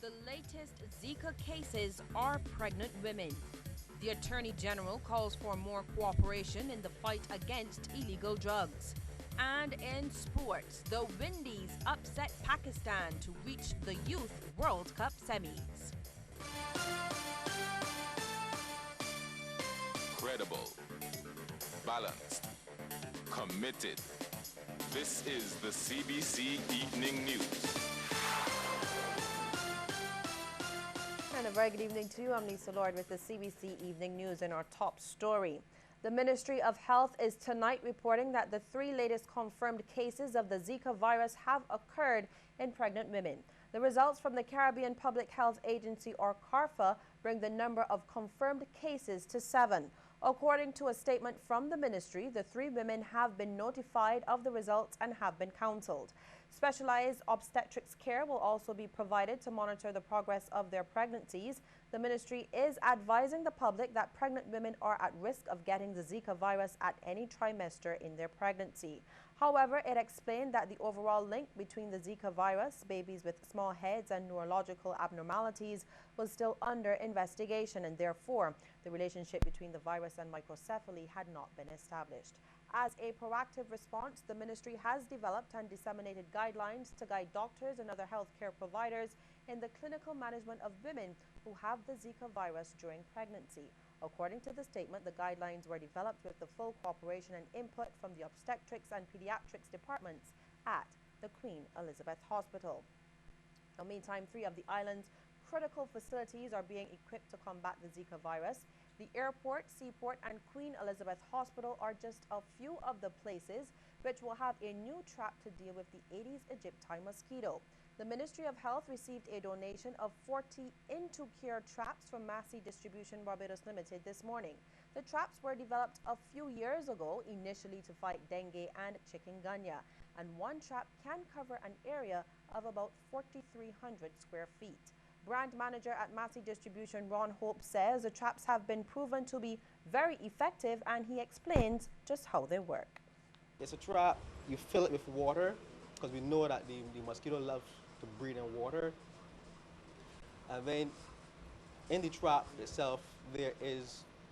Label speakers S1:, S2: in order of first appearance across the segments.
S1: The latest Zika cases are pregnant women. The Attorney General calls for more cooperation in the fight against illegal drugs. And in sports, the Windies upset Pakistan to reach the Youth World Cup semis.
S2: Credible, balanced, committed. This is the CBC Evening News.
S3: And a very good evening to you. I'm Lisa Lord with the CBC Evening News and our top story. The Ministry of Health is tonight reporting that the 3 latest confirmed cases of the Zika virus have occurred in pregnant women. The results from the Caribbean Public Health Agency, or CARPHA, bring the number of confirmed cases to 7. According to a statement from the ministry, the 3 women have been notified of the results and have been counseled. Specialized obstetrics care will also be provided to monitor the progress of their pregnancies. The ministry is advising the public that pregnant women are at risk of getting the Zika virus at any trimester in their pregnancy. However, it explained that the overall link between the Zika virus, babies with small heads, and neurological abnormalities was still under investigation, and therefore the relationship between the virus and microcephaly had not been established. As a proactive response, the ministry has developed and disseminated guidelines to guide doctors and other healthcare providers in the clinical management of women who have the Zika virus during pregnancy. According to the statement, the guidelines were developed with the full cooperation and input from the obstetrics and pediatrics departments at the Queen Elizabeth Hospital. Now, meantime, 3 of the island's critical facilities are being equipped to combat the Zika virus. The airport, seaport, and Queen Elizabeth Hospital are just a few of the places which will have a new trap to deal with the Aedes aegypti mosquito. The Ministry of Health received a donation of 40 into-care traps from Massey Distribution Barbados Limited this morning. The traps were developed a few years ago, initially to fight dengue and chikungunya, and one trap can cover an area of about 4,300 square feet. Brand manager at Massey Distribution, Ron Hope, says the traps have been proven to be very effective, and he explains just how they work.
S4: It's a trap. You fill it with water because we know that the mosquito loves to breathe in water. And then in the trap itself, there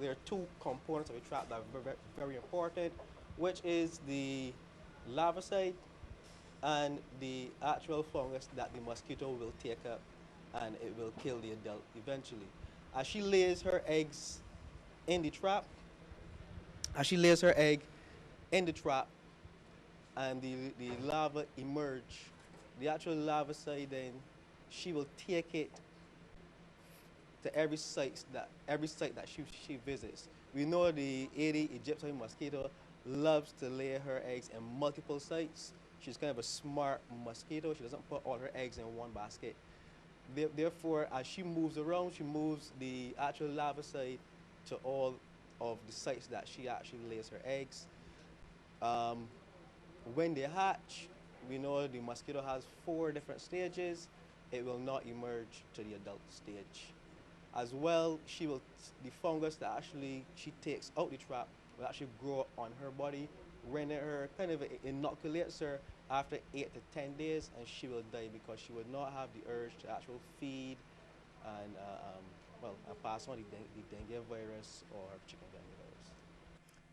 S4: are 2 components of the trap that are very important, which is the larvicide and the actual fungus that the mosquito will take up, and it will kill the adult eventually. As she lays her eggs in the trap, and the larvae emerge, the actual larvicide, then she will take it to every site that she visits. We know the Aedes aegypti mosquito loves to lay her eggs in multiple sites. She's kind of a smart mosquito. She doesn't put all her eggs in one basket. Therefore, as she moves around, she moves the actual larvicide to all of the sites that she actually lays her eggs. When they hatch, we know the mosquito has 4 different stages. It will not emerge to the adult stage. As well, the fungus that actually she takes out the trap will actually grow on her body, render her, kind of inoculates her after 8 to 10 days, and she will die because she would not have the urge to actually feed and pass on the dengue virus or chikungunya virus.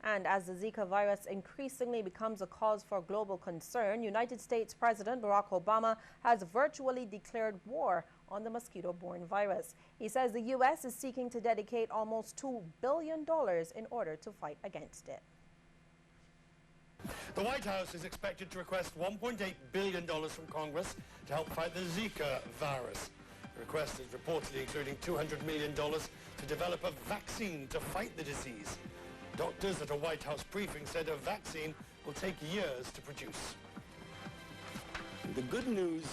S3: And as the Zika virus increasingly becomes a cause for global concern, United States President Barack Obama has virtually declared war on the mosquito-borne virus. He says the U.S. is seeking to dedicate almost $2 billion in order to fight against it.
S5: The White House is expected to request $1.8 billion from Congress to help fight the Zika virus. The request is reportedly including $200 million to develop a vaccine to fight the disease. Doctors at a White House briefing said a vaccine will take years to produce.
S6: The good news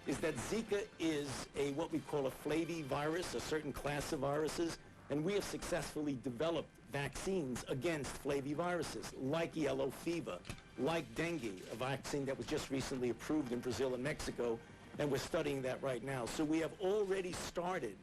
S6: is that Zika is what we call a flavivirus, a certain class of viruses, and we have successfully developed vaccines against flaviviruses, like yellow fever, like dengue, a vaccine that was just recently approved in Brazil and Mexico, and we're studying that right now. So we have already started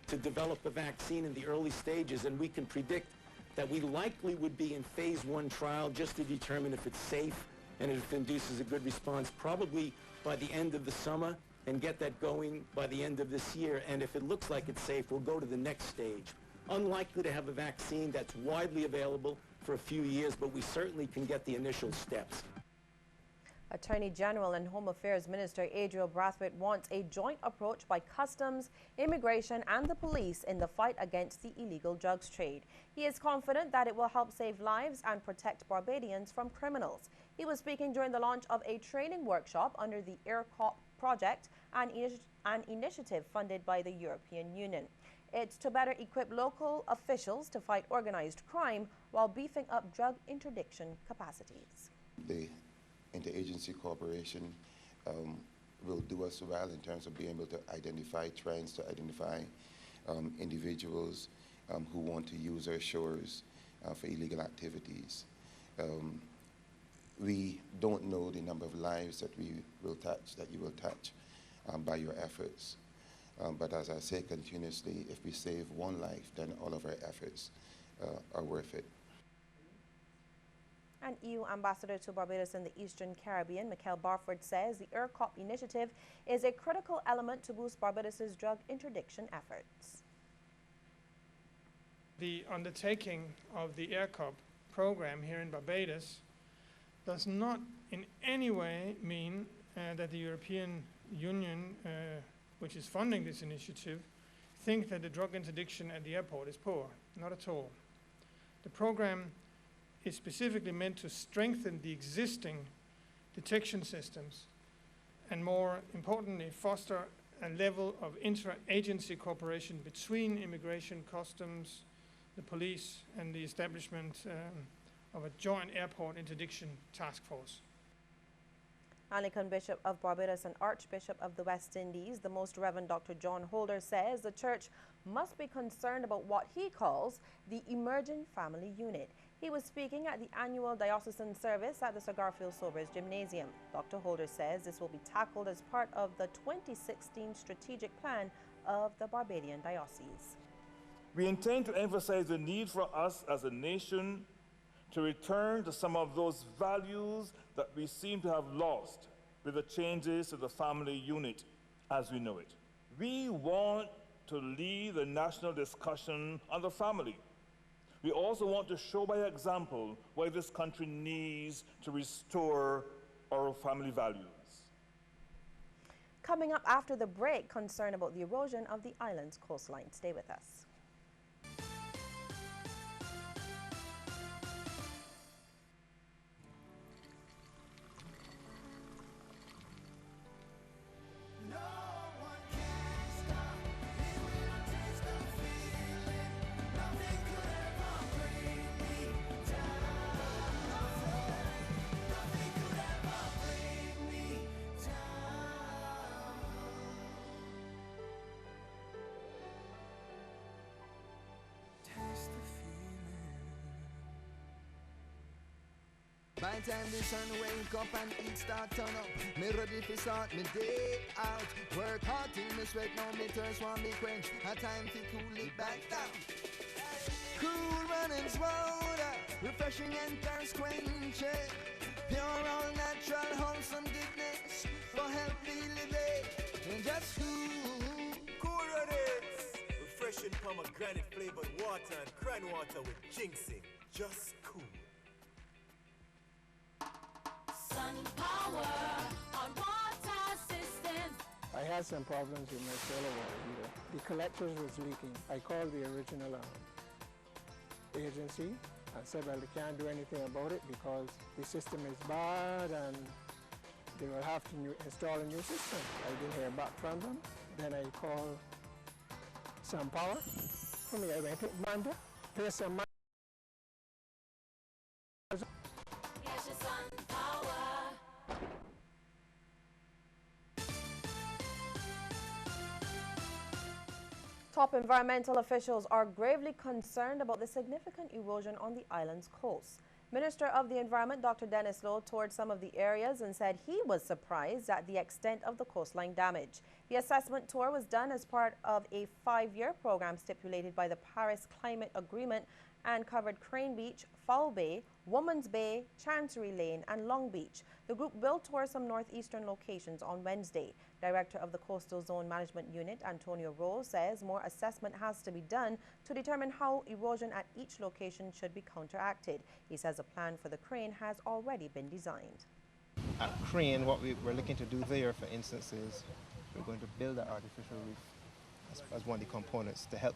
S6: to develop a vaccine in the early stages, and we can predict that we likely would be in phase 1 trial just to determine if it's safe and if it induces a good response, probably by the end of the summer. and get that going by the end of this year. And if it looks like it's safe, we'll go to the next stage. Unlikely to have a vaccine that's widely available for a few years, but we certainly can get the initial steps.
S3: Attorney General and Home Affairs Minister Adriel Brathwaite wants a joint approach by customs, immigration and the police in the fight against the illegal drugs trade. He is confident that it will help save lives and protect Barbadians from criminals. He was speaking during the launch of a training workshop under the EarCop project, an initiative funded by the European Union. It's to better equip local officials to fight organized crime while beefing up drug interdiction capacities.
S7: The interagency cooperation will do us well in terms of being able to identify trends, to identify individuals who want to use our shores for illegal activities. We don't know the number of lives that we will touch, that you will touch by your efforts. But as I say continuously, if we save one life, then all of our efforts are worth it.
S3: And EU Ambassador to Barbados and the Eastern Caribbean, Michael Barford, says the EarCop initiative is a critical element to boost Barbados's drug interdiction efforts.
S8: The undertaking of the EarCop program here in Barbados does not in any way mean that the European Union, which is funding this initiative, think that the drug interdiction at the airport is poor. Not at all. The program is specifically meant to strengthen the existing detection systems and, more importantly, foster a level of inter-agency cooperation between immigration, customs, the police, and the establishment of a joint airport interdiction task force.
S3: Anglican Bishop of Barbados and Archbishop of the West Indies, the Most Reverend Dr. John Holder, says the church must be concerned about what he calls the emerging family unit. He was speaking at the annual diocesan service at the Sir Garfield Sobers Gymnasium. Dr. Holder says this will be tackled as part of the 2016 strategic plan of the Barbadian Diocese.
S9: We intend to emphasize the need for us as a nation to return to some of those values that we seem to have lost with the changes to the family unit as we know it. We want to lead the national discussion on the family. We also want to show by example why this country needs to restore our family values.
S3: Coming up after the break, concern about the erosion of the island's coastline. Stay with us.
S10: By the time the sun wake up and it start turn up, me ready to start me day out. Work hard till me sweat, now me thirst want me quench. A time to cool it back down. Cool running's water, refreshing and thirst quenching. Pure all natural, wholesome goodness for healthy living. And just
S11: cool runnings, refreshing pomegranate flavored water and cran water with ginseng. Just cool.
S12: Sun power on water systems.
S13: I had some problems with my solar water heater. The collectors was leaking. I called the original agency and said, well, they can't do anything about it because the system is bad and they will have to install a new system. I didn't hear back from them. Then I called Sun Power. For me, I went to Manda, pay some money.
S3: Top environmental officials are gravely concerned about the significant erosion on the island's coast. Minister of the Environment, Dr. Dennis Lowe, toured some of the areas and said he was surprised at the extent of the coastline damage. The assessment tour was done as part of a 5-year program stipulated by the Paris Climate Agreement and covered Crane Beach, Foul Bay, Woman's Bay, Chancery Lane, and Long Beach. The group will tour some northeastern locations on Wednesday. Director of the Coastal Zone Management Unit, Antonio Rose, says more assessment has to be done to determine how erosion at each location should be counteracted. He says a plan for the crane has already been designed.
S14: At Crane, what we're looking to do there, for instance, is we're going to build an artificial reef as one of the components to help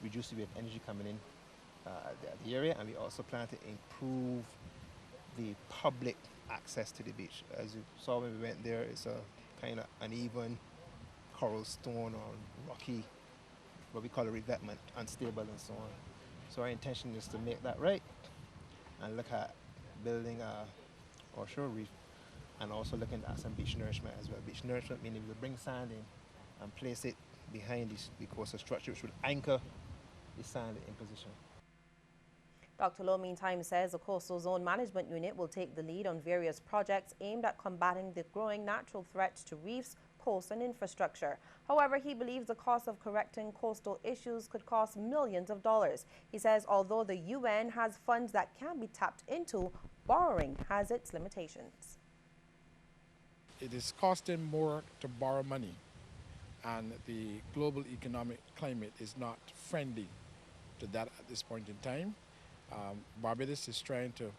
S14: reduce the rate of energy coming in the area, and we also plan to improve the public access to the beach. As you saw when we went there, it's a kind of uneven coral stone or rocky, what we call a revetment, unstable and so on. So our intention is to make that right and look at building a offshore reef and also looking at some beach nourishment as well. Beach nourishment meaning we will bring sand in and place it behind the coastal structure, which would anchor the sand in position.
S3: Dr. Lowe, meantime, says the Coastal Zone Management Unit will take the lead on various projects aimed at combating the growing natural threats to reefs, coast and infrastructure. However, he believes the cost of correcting coastal issues could cost millions of dollars. He says although the UN has funds that can be tapped into, borrowing has its limitations.
S15: It is costing more to borrow money, and the global economic climate is not friendly to that at this point in time. Barbados is trying to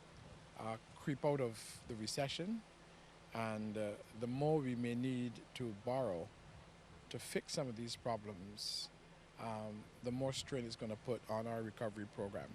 S15: creep out of the recession, and the more we may need to borrow to fix some of these problems, the more strain it's going to put on our recovery program.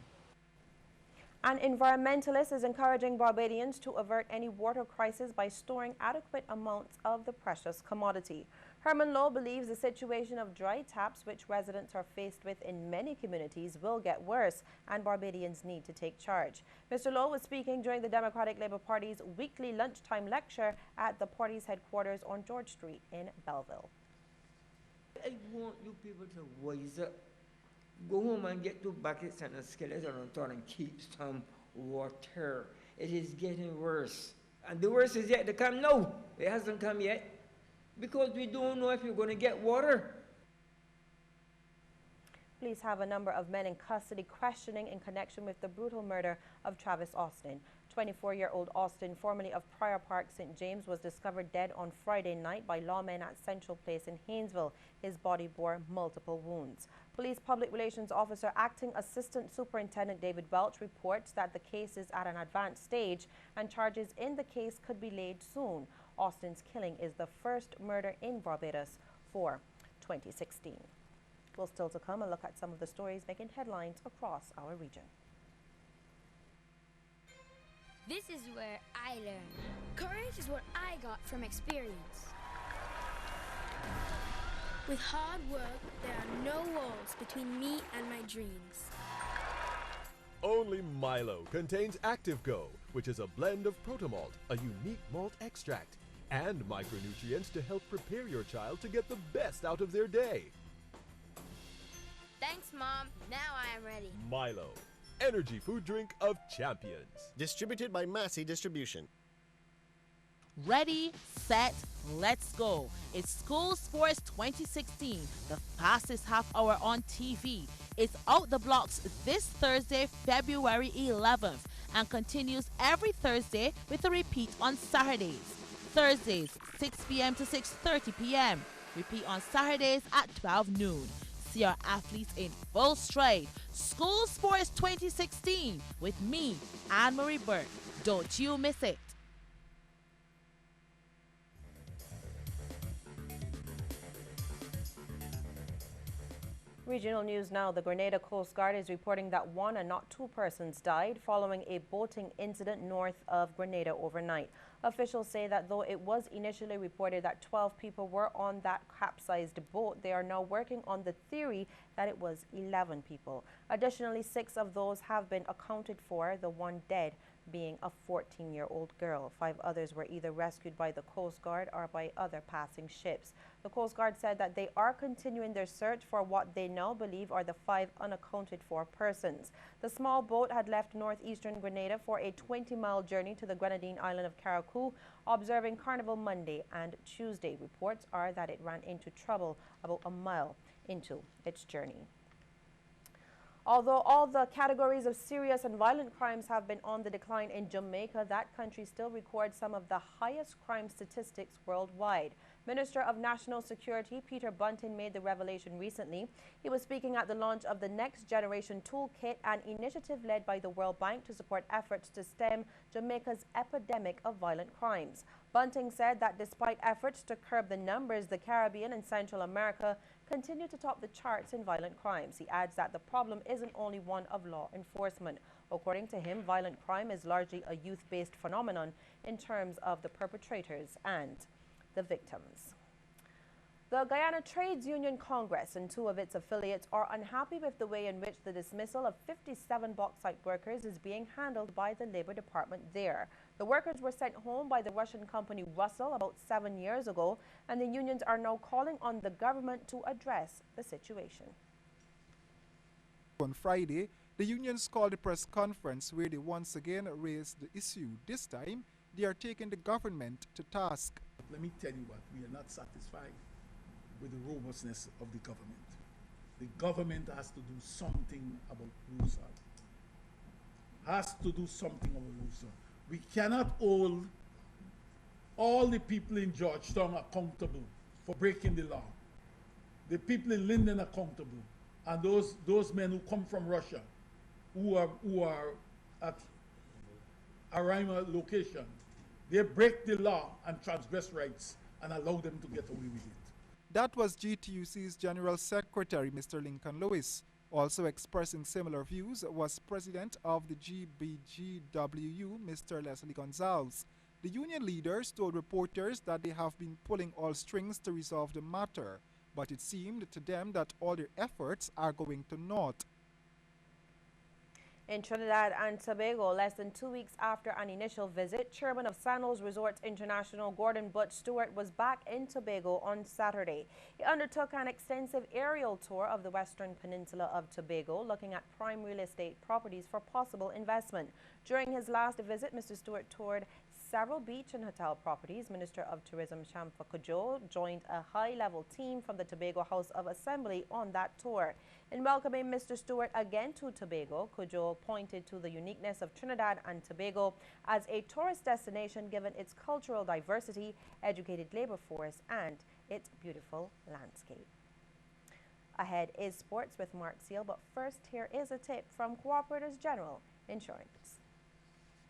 S3: An environmentalist is encouraging Barbadians to avert any water crisis by storing adequate amounts of the precious commodity. Herman Lowe believes the situation of dry taps, which residents are faced with in many communities, will get worse, and Barbadians need to take charge. Mr. Lowe was speaking during the Democratic Labour Party's weekly lunchtime lecture at the party's headquarters on George Street in Belleville.
S16: I want you people to wise up. Go home and get 2 buckets and a skeleton on top and keep some water. It is getting worse. And the worst is yet to come. No, it hasn't come yet. Because we don't know if you're going to get water.
S3: Police have a number of men in custody questioning in connection with the brutal murder of Travis Austin. 24-year-old Austin, formerly of Prior Park, St. James, was discovered dead on Friday night by lawmen at Central Place in Haynesville. His body bore multiple wounds. Police Public Relations Officer Acting Assistant Superintendent David Welch reports that the case is at an advanced stage and charges in the case could be laid soon. Austin's killing is the first murder in Barbados for 2016. We'll still to come and look at some of the stories making headlines across our region.
S17: This is where I learn. Courage is what I got from experience. With hard work, there are no walls between me and my dreams.
S18: Only Milo contains Active Go, which is a blend of protomalt, a unique malt extract, and micronutrients to help prepare your child to get the best out of their day.
S17: Thanks, Mom. Now I am ready.
S18: Milo, energy food drink of champions.
S19: Distributed by Massey Distribution.
S20: Ready, set, let's go. It's School Sports 2016, the fastest half hour on TV. It's out the blocks this Thursday, February 11th, and continues every Thursday with a repeat on Saturdays. Thursdays, 6 p.m. to 6:30 p.m. Repeat on Saturdays at 12 noon. See our athletes in full stride. School Sports 2016 with me, Anne-Marie Burke. Don't you miss it.
S3: Regional news now. The Grenada Coast Guard is reporting that 1 and not 2 persons died following a boating incident north of Grenada overnight. Officials say that though it was initially reported that 12 people were on that capsized boat, they are now working on the theory that it was 11 people. Additionally, 6 of those have been accounted for, the one dead being a 14-year-old girl. 5 others were either rescued by the Coast Guard or by other passing ships. The Coast Guard said that they are continuing their search for what they now believe are the 5 unaccounted for persons. The small boat had left northeastern Grenada for a 20-mile journey to the Grenadine island of Carriacou, observing Carnival Monday and Tuesday. Reports are that it ran into trouble about a mile into its journey. Although all the categories of serious and violent crimes have been on the decline in Jamaica, that country still records some of the highest crime statistics worldwide. Minister of National Security Peter Bunting made the revelation recently. He was speaking at the launch of the Next Generation Toolkit, an initiative led by the World Bank to support efforts to stem Jamaica's epidemic of violent crimes. Bunting said that despite efforts to curb the numbers, the Caribbean and Central America continue to top the charts in violent crimes. He adds that the problem isn't only one of law enforcement. According to him, violent crime is largely a youth-based phenomenon in terms of the perpetrators and the victims. The Guyana Trades Union Congress and two of its affiliates are unhappy with the way in which the dismissal of 57 bauxite workers is being handled by the Labor Department there. The workers were sent home by the Russian company Russell about 7 years ago, and the unions are now calling on the government to address the situation.
S21: On Friday, the unions called a press conference where they once again raised the issue. This time, they are taking the government to task.
S22: Let me tell you what, we are not satisfied with the robustness of the government. The government has to do something about Rusa. Has to do something about Rusa. We cannot hold all the people in Georgetown accountable for breaking the law. The people in Linden accountable, and those men who come from Russia, who are at Arima location, they break the law and transgress rights and allow them to get away with it.
S21: That was GTUC's General Secretary, Mr. Lincoln Lewis. Also expressing similar views was President of the GBGWU, Mr. Leslie Gonzalez. The union leaders told reporters that they have been pulling all strings to resolve the matter, but it seemed to them that all their efforts are going to naught.
S3: In Trinidad and Tobago, less than 2 weeks after an initial visit, Chairman of Sandals Resorts International Gordon Butch Stewart was back in Tobago on Saturday. He undertook an extensive aerial tour of the western peninsula of Tobago, looking at prime real estate properties for possible investment. During his last visit, Mr. Stewart toured several beach and hotel properties. Minister of Tourism Shamfa Kojo joined a high-level team from the Tobago House of Assembly on that tour. In welcoming Mr. Stewart again to Tobago, Kojo pointed to the uniqueness of Trinidad and Tobago as a tourist destination given its cultural diversity, educated labor force, and its beautiful landscape. Ahead is sports with Mark Seal, but first here is a tip from Cooperators General Insurance.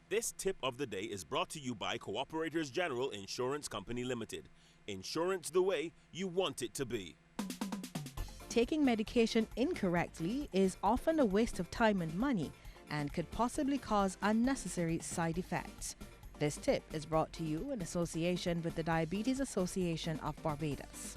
S23: This tip of the day is brought to you by Cooperators General Insurance Company Limited. Insurance the way you want it to be.
S24: Taking medication incorrectly is often a waste of time and money and could possibly cause unnecessary side effects. This tip is brought to you in association with the Diabetes Association of Barbados.